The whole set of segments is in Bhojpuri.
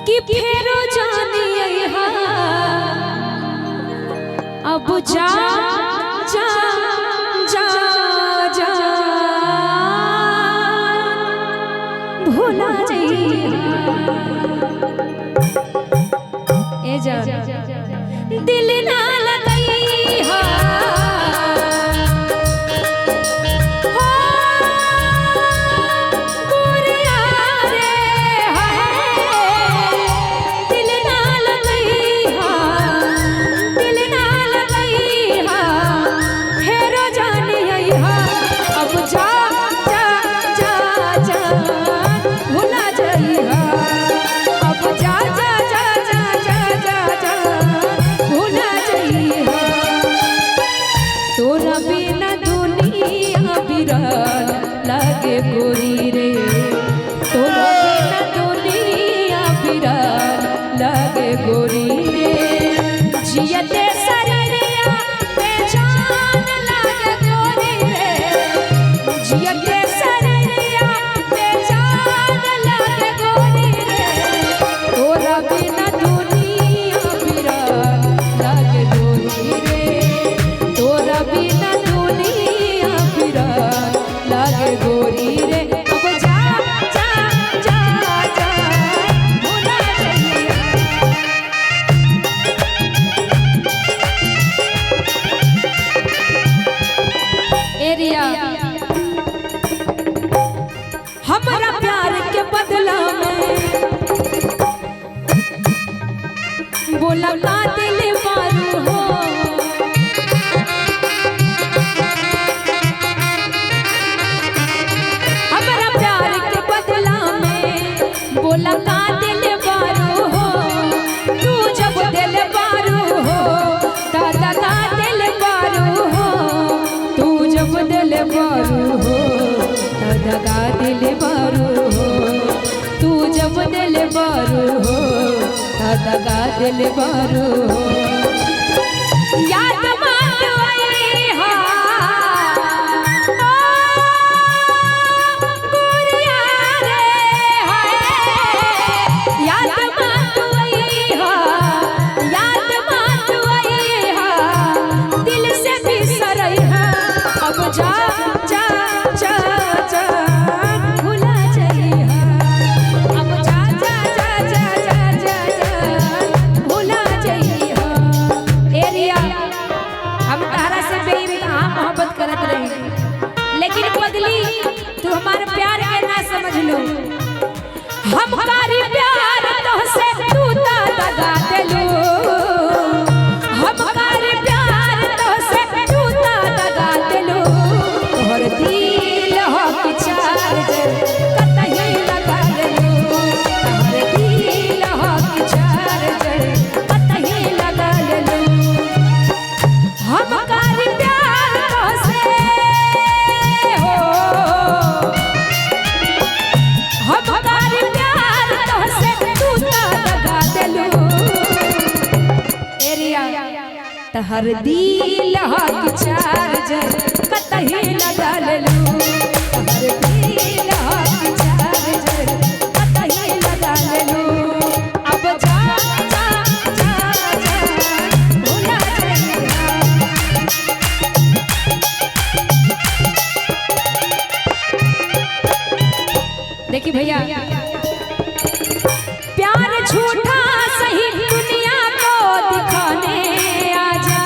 कि फेरो जानी अइहा अब जा जा जा जा भूला जइहा ए जा दिल ना लगइहा लागे गोरी रे तोरा बिना दुनिया बिरान लागे गोरी रे जियते शरीरिया बेजान लागे गोरी रे जियते शरीरिया बेजान लागे गोरी रे तोरा बिना दुनिया बिरान लागे गोरी रे तोरा बिना दुनिया बिरान लागे गोरी रे अब जा जा जा जा भूला जइहा एरिया हमारा प्यार के बदला में बोला का दिल मारू हो बोला का दिल बारू हो तू जब दिल बारू हो दादा का दिल बारू हो तू जब दिल बारू हो दादा का दिल बारू हो तू जब दिल बारू हो दादा का दिल बारू हो याद मत आई हा जा जा जा जा भूला जइहा अब जा जा जा जा जा जा जा भूला जइहा एरिया हम तारा से बेइंतहा मोहब्बत करत रही लेकिन बदली तू हमारे प्यार के ना समझ लो हम कारी प्यार तोहसे तू ता दगा देलू हम कारी प्यार तोहसे तू ता दगा देलू दिल हक चार्जर कतही लगा लेलू तोहर दिल हक चार्जर कतही लगा लेलू हम कारी प्यार तोहसे हो हम कारी प्यार तोहसे तू ता दगा देलू एरिया तोहर दिल हक चार्जर कतही लगा लेलू तोहर दिल हक चार्जर कतही लगा लेलू अब जा जा जा जा भूला जइहा देखी भैया प्यार झूठा सही दुनिया को दिखाने आजा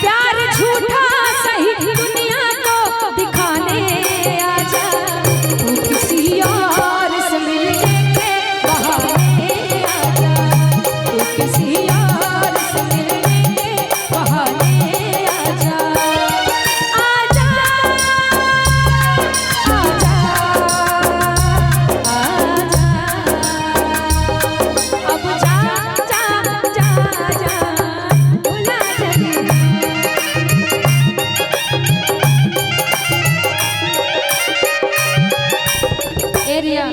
प्यार झूठा सही दुनिया को दिखाने आजा तू किसी और से मिलने के बहाने आजा तू किसी और से मिलने के बहाने आजा आजा आजा आजा अब जा जा जा जा भूला जइहा एरिया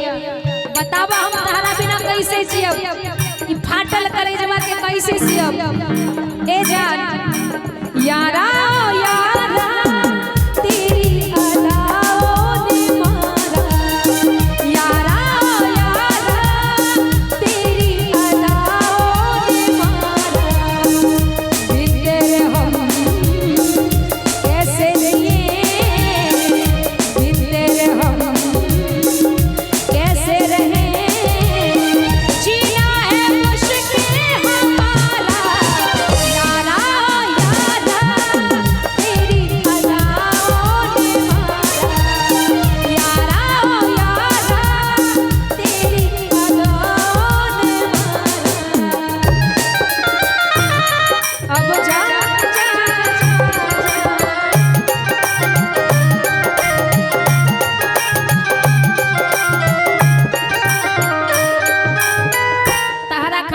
बतावा हम तारा बिना कैसे जियब ई फाटल कलेजवा के कैसे जियब ए जान यारा यारा तेरी अदाओं ने मारा यारा यारा तेरी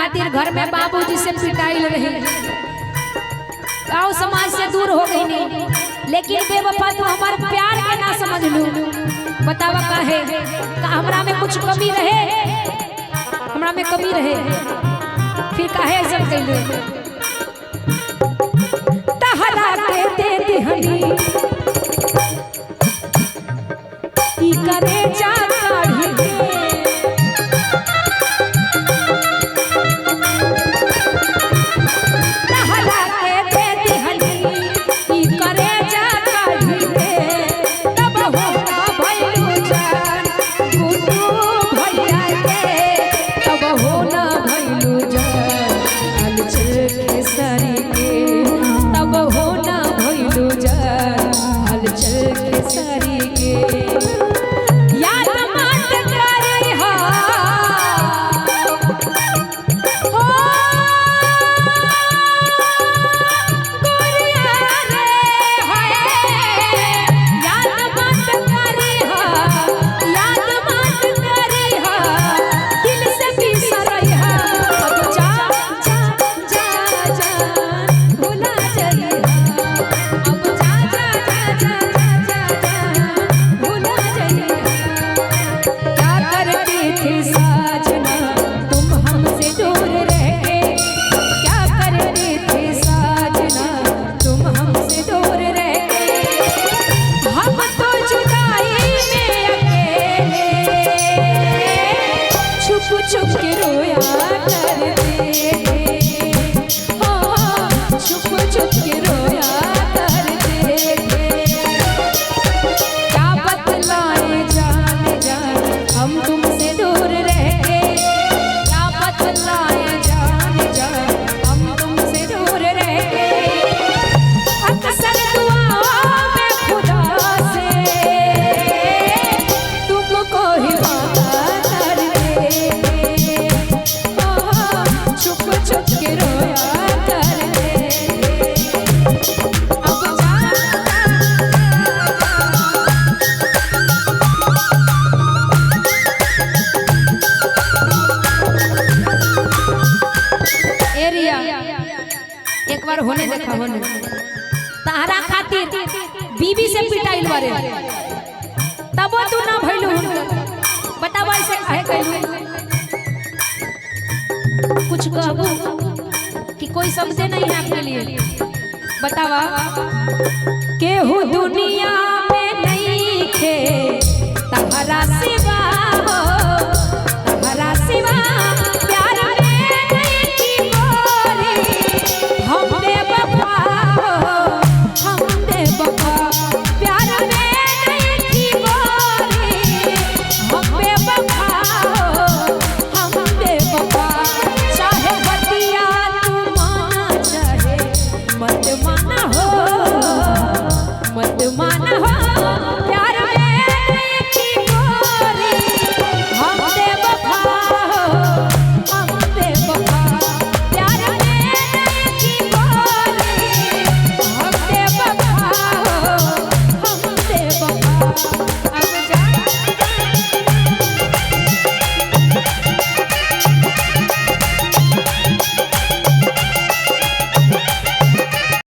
खातिर घर में बाबूजी से पिटाई रही, गाँव समाज से दूर हो गई नहीं, लेकिन बेवफा तो हमार प्यार के ना समझ लू। बतावा काहे का हमरा में कुछ कमी रहे, हमरा में कमी रहे, फिर काहे सब कैले तहरा के दे दिहनी ई करे जा काढ़ी दे तहरा के दे दिहनी ई करे जा काढ़ी दे तब हो भइलू जान गुड्डू भैया के तब हो ना भइलू जान हलचल के सारी के तब हो ना भइलू जान हलचल के सारी के याद मत करी हो गोरिया रे हाय याद मत करी हो याद मत करी हो दिल से बिसरई हो अब जा जा जा जा भुला जाई अब जा जा जा जा भुला जाई क्या करती थी साजना तुम हमसे दूर रह के क्या करती थी साजना तुम हमसे दूर रह के हम तो जुदाई में अकेले छुप छुप के रोया करते थे हाँ छुप छुप के रोया करते थे क्या बतलाए जान जान हम तुमसे दूर रह के क्या बतलाए जान जान हम तुमसे दूर रह के अक्सर दुआओं में खुदा से तुमको ही वादा करते थे छुप छुप के रोया करते अब जा एरिया एक बार होने देखा होने तारा खातिर बीबी से पिटाइल बारे तबो तू ना भइलू बतावा ऐसे काहे कहलू कुछ कहबू कि कोई शब्द नहीं है आपके लिए बतावा केहू दुनिया में नहीं खे तहरा सिवा हो